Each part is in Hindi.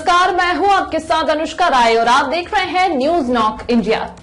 नमस्कार, मैं हूं आपके साथ अनुष्का राय और आप देख रहे हैं न्यूज नॉक इंडिया।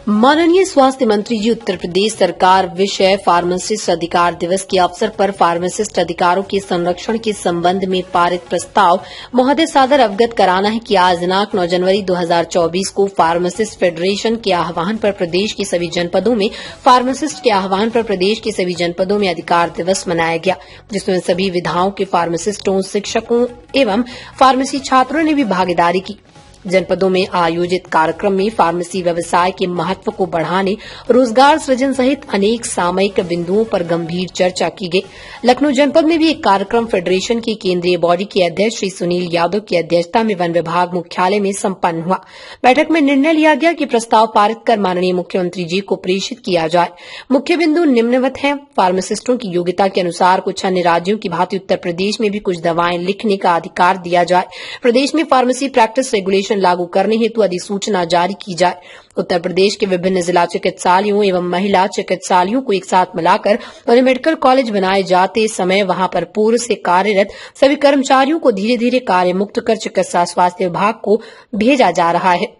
माननीय स्वास्थ्य मंत्री जी उत्तर प्रदेश सरकार विषय फार्मासिस्ट अधिकार दिवस के अवसर पर फार्मासिस्ट अधिकारों के संरक्षण के संबंध में पारित प्रस्ताव महोदय सादर अवगत कराना है कि आज दिनांक 9 जनवरी 2024 को फार्मासिस्ट फेडरेशन के आह्वान पर प्रदेश के सभी जनपदों में फार्मासिस्ट के आह्वान पर प्रदेश के सभी जनपदों में अधिकार दिवस मनाया गया, जिसमें सभी विधाओं के फार्मासिस्टों, शिक्षकों एवं फार्मेसी छात्रों ने भी भागीदारी की। जनपदों में आयोजित कार्यक्रम में फार्मेसी व्यवसाय के महत्व को बढ़ाने, रोजगार सृजन सहित अनेक सामयिक बिंदुओं पर गंभीर चर्चा की गई। लखनऊ जनपद में भी एक कार्यक्रम फेडरेशन की केंद्रीय बॉडी के अध्यक्ष श्री सुनील यादव की अध्यक्षता में वन विभाग मुख्यालय में संपन्न हुआ। बैठक में निर्णय लिया गया कि प्रस्ताव पारित कर माननीय मुख्यमंत्री जी को प्रेषित किया जाए। मुख्य बिंदु निम्नवत हैं। फार्मासिस्टों की योग्यता के अनुसार कुछ अन्य राज्यों की भांति उत्तर प्रदेश में भी कुछ दवाएं लिखने का अधिकार दिया जाए। प्रदेश में फार्मेसी प्रैक्टिस रेगुलेशन लागू करने हेतु अधिसूचना जारी की जाए। उत्तर प्रदेश के विभिन्न जिला चिकित्सालयों एवं महिला चिकित्सालयों को एक साथ मिलाकर उन्हें मेडिकल कॉलेज बनाए जाते समय वहां पर पूर्व से कार्यरत सभी कर्मचारियों को धीरे धीरे कार्य मुक्त कर चिकित्सा स्वास्थ्य विभाग को भेजा जा रहा है।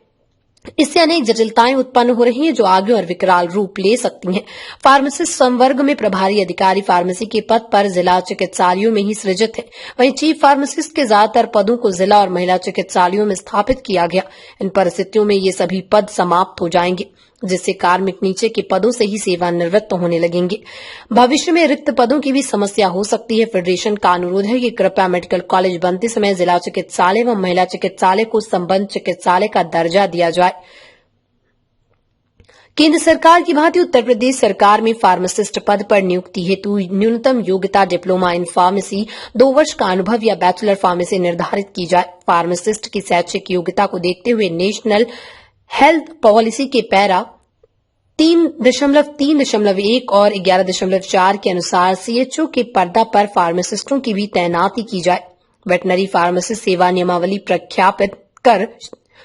इससे अनेक जटिलताएं उत्पन्न हो रही हैं जो आगे और विकराल रूप ले सकती हैं। फार्मासिस्ट संवर्ग में प्रभारी अधिकारी फार्मेसी के पद पर जिला चिकित्सालयों में ही सृजित है। वहीं चीफ फार्मासिस्ट के ज्यादातर पदों को जिला और महिला चिकित्सालयों में स्थापित किया गया। इन परिस्थितियों में ये सभी पद समाप्त हो जाएंगे, जिससे कार्मिक नीचे के पदों से ही सेवानिवृत्त होने लगेंगे। भविष्य में रिक्त पदों की भी समस्या हो सकती है। फेडरेशन का अनुरोध है कि कृपया मेडिकल कॉलेज बनते समय जिला चिकित्सालय एवं महिला चिकित्सालय को संबद्ध चिकित्सालय का दर्जा दिया जाए। केंद्र सरकार की भांति उत्तर प्रदेश सरकार में फार्मासिस्ट पद पर नियुक्ति हेतु न्यूनतम योग्यता डिप्लोमा इन फार्मेसी, 2 वर्ष का अनुभव या बैचलर फार्मेसी निर्धारित की जाए। फार्मासिस्ट की शैक्षिक योग्यता को देखते हुए नेशनल हेल्थ पॉलिसी के पैरा 3.3.1 और 11.4 के अनुसार सीएचओ के पर्दा पर फार्मासिस्टों की भी तैनाती की जाए। वेटनरी फार्मासिस्ट सेवा नियमावली प्रख्यापित कर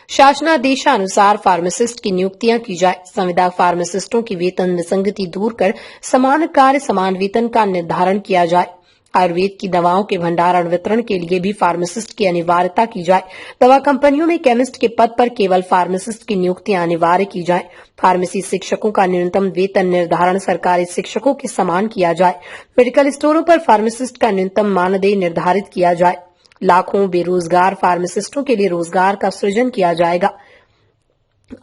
शासनादेशानुसार फार्मासिस्ट की नियुक्तियां की जाए। संविदा फार्मासिस्टों की वेतन विसंगति दूर कर समान कार्य समान वेतन का निर्धारण किया जाए। आयुर्वेद की दवाओं के भंडारण वितरण के लिए भी फार्मासिस्ट की अनिवार्यता की जाए। दवा कंपनियों में केमिस्ट के पद पर केवल फार्मासिस्ट की नियुक्तियां अनिवार्य की जाए। फार्मेसी शिक्षकों का न्यूनतम वेतन निर्धारण सरकारी शिक्षकों के समान किया जाए। मेडिकल स्टोरों पर फार्मासिस्ट का न्यूनतम मानदेय निर्धारित किया जाए। लाखों बेरोजगार फार्मासिस्टों के लिए रोजगार का सृजन किया जाएगा।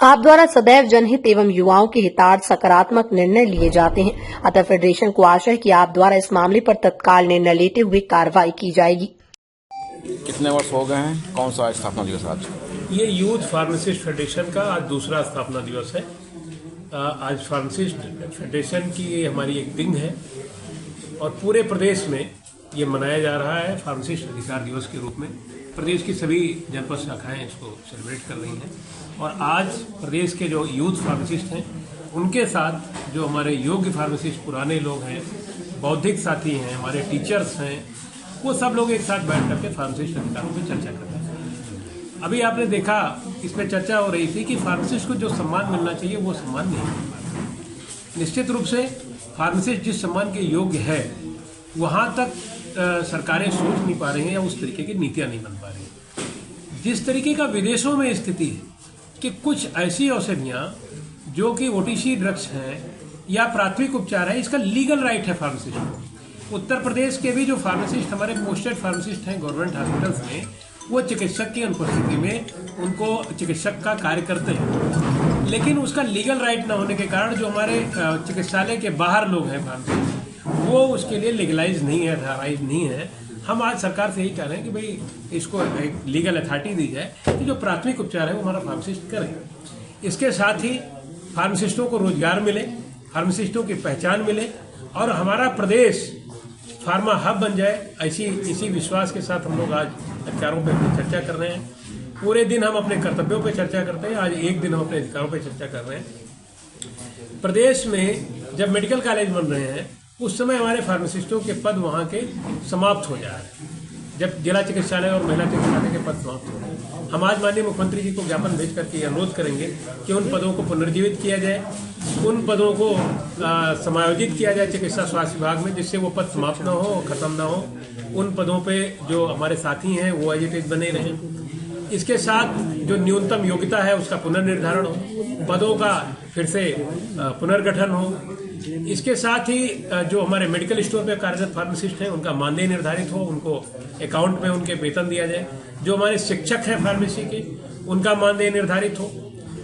आप द्वारा सदैव जनहित एवं युवाओं के हितार्थ सकारात्मक निर्णय लिए जाते हैं, अतः फेडरेशन को आशा है कि आप द्वारा इस मामले पर तत्काल निर्णय लेते हुए कार्रवाई की जाएगी। कितने वर्ष हो गए हैं? कौन सा स्थापना दिवस आज? ये यूथ फार्मासिस्ट फेडरेशन का आज दूसरा स्थापना दिवस है। आज फार्मासिस्ट फेडरेशन की हमारी एक विंग है और पूरे प्रदेश में ये मनाया जा रहा है फार्मासिस्ट अधिकार दिवस के रूप में। प्रदेश की सभी जनपद शाखाएं इसको सेलिब्रेट कर रही हैं और आज प्रदेश के जो यूथ फार्मासिस्ट हैं उनके साथ जो हमारे योग्य फार्मासिस्ट पुराने लोग हैं, बौद्धिक साथी हैं, हमारे टीचर्स हैं, वो सब लोग एक साथ बैठ करके फार्मासिस्ट अधिकारों पर चर्चा करते हैं। अभी आपने देखा इसमें चर्चा हो रही थी कि फार्मासिस्ट को जो सम्मान मिलना चाहिए वो सम्मान नहीं मिल पा रहा। निश्चित रूप से फार्मासिस्ट जिस सम्मान के योग्य है वहाँ तक सरकारें सोच नहीं पा रही हैं या उस तरीके की नीतियाँ नहीं बन पा रही हैं। जिस तरीके का विदेशों में स्थिति है कि कुछ ऐसी औषधियाँ जो कि ओटीसी ड्रग्स हैं या प्राथमिक उपचार है, इसका लीगल राइट है फार्मासिस्ट को। उत्तर प्रदेश के भी जो फार्मासिस्ट हमारे पोस्टेड फार्मासिस्ट हैं गवर्नमेंट हॉस्पिटल्स में, वो चिकित्सक की अनुपस्थिति में उनको चिकित्सक का कार्य करते हैं, लेकिन उसका लीगल राइट न होने के कारण जो हमारे चिकित्सालय के बाहर लोग हैं फार्मासिस्ट, वो उसके लिए लीगलाइज नहीं है, ऑथराइज नहीं है। हम आज सरकार से यही कह रहे हैं कि भाई इसको एक लीगल अथॉरिटी दी जाए कि जो प्राथमिक उपचार है वो हमारा फार्मासिस्ट करे। इसके साथ ही फार्मासिस्टों को रोजगार मिले, फार्मासिस्टों की पहचान मिले और हमारा प्रदेश फार्मा हब बन जाए। इसी विश्वास के साथ हम लोग आज अधिकारों पर चर्चा कर रहे हैं। पूरे दिन हम अपने कर्तव्यों पर चर्चा करते हैं, आज एक दिन हम अपने अधिकारों पर चर्चा कर रहे हैं। प्रदेश में जब मेडिकल कॉलेज बन रहे हैं उस समय हमारे फार्मासिस्टों के पद वहाँ के समाप्त हो जा रहे हैं। जब जिला चिकित्सालय और महिला चिकित्सालय के पद समाप्त हो गए। हम आज माननीय मुख्यमंत्री जी को ज्ञापन भेज करके अनुरोध करेंगे कि उन पदों को पुनर्जीवित किया जाए, उन पदों को समायोजित किया जाए चिकित्सा स्वास्थ्य विभाग में, जिससे वो पद समाप्त न हो, खत्म न हो। उन पदों पे जो हमारे साथी हैं वो एज इट इज बने रहें। इसके साथ जो न्यूनतम योग्यता है उसका पुनर्निर्धारण हो, पदों का फिर से पुनर्गठन हो। इसके साथ ही जो हमारे मेडिकल स्टोर पे कार्यरत फार्मासिस्ट हैं उनका मानदेय निर्धारित हो, उनको अकाउंट में उनके वेतन दिया जाए। जो हमारे शिक्षक हैं फार्मेसी के, उनका मानदेय निर्धारित हो।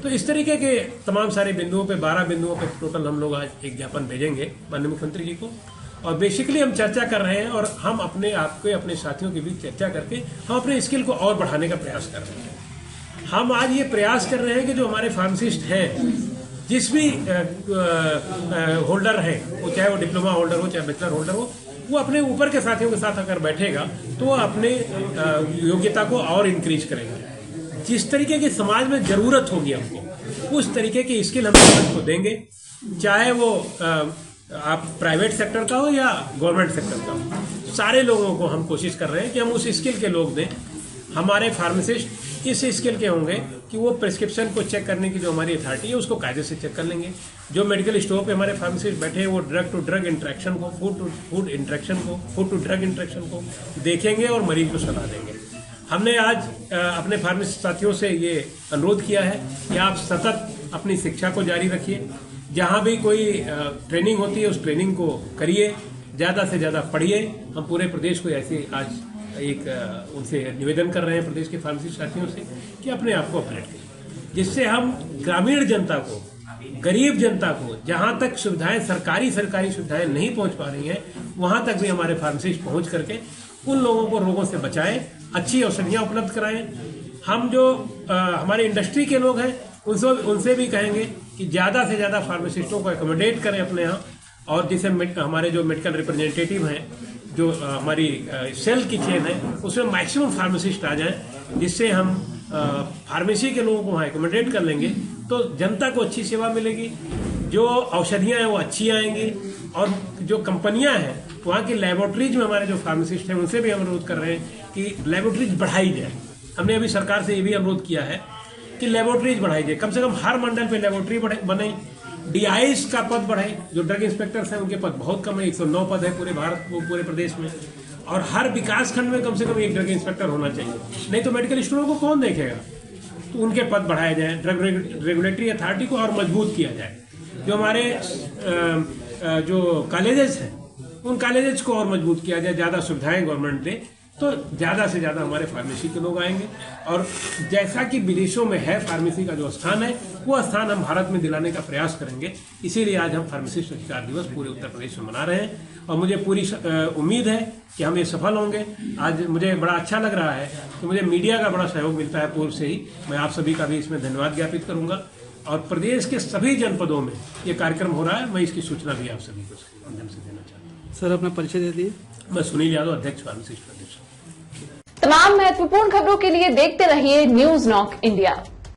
तो इस तरीके के तमाम सारे बिंदुओं पे 12 बिंदुओं पे टोटल हम लोग आज एक ज्ञापन भेजेंगे माननीय मुख्यमंत्री जी को। और बेसिकली हम चर्चा कर रहे हैं और हम अपने आप के अपने साथियों के बीच चर्चा करके हम अपने स्किल को और बढ़ाने का प्रयास कर रहे हैं। हम आज ये प्रयास कर रहे हैं कि जो हमारे फार्मासिस्ट हैं, जिस भी होल्डर है, वो चाहे वो डिप्लोमा होल्डर हो चाहे बैचलर होल्डर हो, वो अपने ऊपर के साथियों के साथ अगर बैठेगा तो वो अपने योग्यता को और इंक्रीज करेगा। जिस तरीके की समाज में जरूरत होगी हमको, उस तरीके की स्किल हम समाज को देंगे, चाहे वो आप प्राइवेट सेक्टर का हो या गवर्नमेंट सेक्टर का हो। सारे लोगों को हम कोशिश कर रहे हैं कि हम उस स्किल के लोग दें। हमारे फार्मासिस्ट इस स्किल के होंगे कि वो प्रिस्क्रिप्शन को चेक करने की जो हमारी अथॉरिटी है उसको कायदे से चेक कर लेंगे। जो मेडिकल स्टोर पे हमारे फार्मासिस्ट बैठे हैं वो ड्रग टू ड्रग इंटरेक्शन को, फूड टू ड्रग इंटरेक्शन को देखेंगे और मरीज को सलाह देंगे। हमने आज अपने फार्मासिस्ट साथियों से ये अनुरोध किया है कि आप सतत अपनी शिक्षा को जारी रखिए। जहां भी कोई ट्रेनिंग होती है उस ट्रेनिंग को करिए, ज्यादा से ज्यादा पढ़िए। हम पूरे प्रदेश को ऐसे आज एक उनसे निवेदन कर रहे हैं प्रदेश के फार्मेसी साथियों से कि अपने आप को अपडेट करिए, जिससे हम ग्रामीण जनता को, गरीब जनता को, जहां तक सुविधाएं सरकारी सुविधाएं नहीं पहुंच पा रही हैं, वहां तक भी हमारे फार्मासिस्ट पहुंच करके उन लोगों को रोगों से बचाएं, अच्छी औषधियां उपलब्ध कराएं। हम जो हमारे इंडस्ट्री के लोग हैं उनसे भी कहेंगे कि ज्यादा से ज्यादा फार्मासिस्टों को एकोमोडेट करें अपने यहाँ, और जिसे हमारे जो मेडिकल रिप्रेजेंटेटिव हैं, जो हमारी सेल की चेन है, उसमें मैक्सिमम फार्मासिस्ट आ जाएं, जिससे हम फार्मेसी के लोगों को वहाँ एकोमोडेट कर लेंगे तो जनता को अच्छी सेवा मिलेगी, जो औषधियाँ हैं वो अच्छी आएंगी। और जो कंपनियां हैं वहाँ की लेबोरेटरीज में हमारे जो फार्मासिस्ट हैं उनसे भी हम अनुरोध कर रहे हैं कि लेबोरेटरीज बढ़ाई जाए। हमने अभी सरकार से ये भी अनुरोध किया है कि लेबोरेटरीज बढ़ाई जाए, कम से कम हर मंडल पे लेबोरेटरी बने। डीआईस का पद बढ़े, जो ड्रग इंस्पेक्टर्स हैं उनके पद बहुत कम है, 109 पद है पूरे भारत पूरे प्रदेश में, और हर विकास खंड में कम से कम एक ड्रग इंस्पेक्टर होना चाहिए, नहीं तो मेडिकल स्टोरों को कौन देखेगा। तो उनके पद बढ़ाए जाए, ड्रग रेगुलेटरी अथॉरिटी को और मजबूत किया जाए। जो हमारे जो कॉलेजेस हैं उन कॉलेजेस को और मजबूत किया जाए, ज्यादा सुविधाएं गवर्नमेंट दे, तो ज्यादा से ज्यादा हमारे फार्मेसी के लोग आएंगे। और जैसा कि विदेशों में है फार्मेसी का जो स्थान है, वो स्थान हम भारत में दिलाने का प्रयास करेंगे। इसीलिए आज हम फार्मासिस्ट अधिकार दिवस पूरे उत्तर प्रदेश में मना रहे हैं और मुझे पूरी उम्मीद है कि हम ये सफल होंगे। आज मुझे बड़ा अच्छा लग रहा है कि मुझे मीडिया का बड़ा सहयोग मिलता है पूर्व से ही। मैं आप सभी का भी इसमें धन्यवाद ज्ञापित करूंगा, और प्रदेश के सभी जनपदों में ये कार्यक्रम हो रहा है, मैं इसकी सूचना भी आप सभी को माध्यम से देना चाहता हूँ। सर, अपना परिचय दे दिए। मैं सुनील यादव, अध्यक्ष फार्मासिस्ट प्रदेश। तमाम महत्वपूर्ण खबरों के लिए देखते रहिए न्यूज़ नॉक इंडिया।